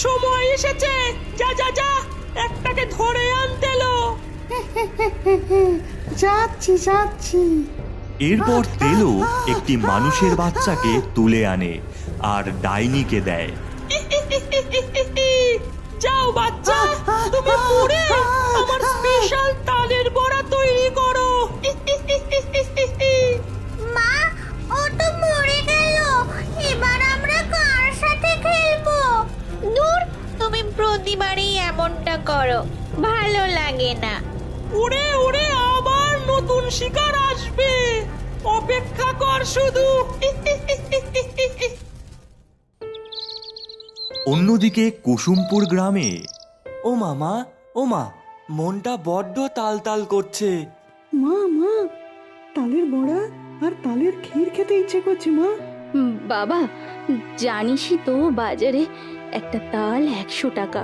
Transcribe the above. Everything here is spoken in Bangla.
সময় এসেছে, যা যা যা, একটাকে ধরে আনতে লো। যাচ্ছি যাচ্ছি। এরপর তেলো একটি মানুষের বাচ্চাকে তুলে আনে আর ডাইনিকে দেয়। যাও বাচ্চা, তুমি পুড়ে আমার স্পেশাল তালের বড়া তৈরি করো। মা, ও তো মরে গেল, এবার আমরা কার সাথে খেলবো? দূর, তুমি প্রতিবারই এমনটা করো, ভালো লাগে না। উড়ে উড়ে আবার নতুন শিকার আসবে, অপেক্ষা কর শুধু। অন্যদিকে কুসুমপুর গ্রামে ও মামা, ও মা, মনটা বড্ড তাল তাল করছে। মা মা, তালের বড়া আর তালের ক্ষীর খেতে ইচ্ছে করছে মা। বাবা, জানিসই তো বাজারে একটা তাল 100 টাকা।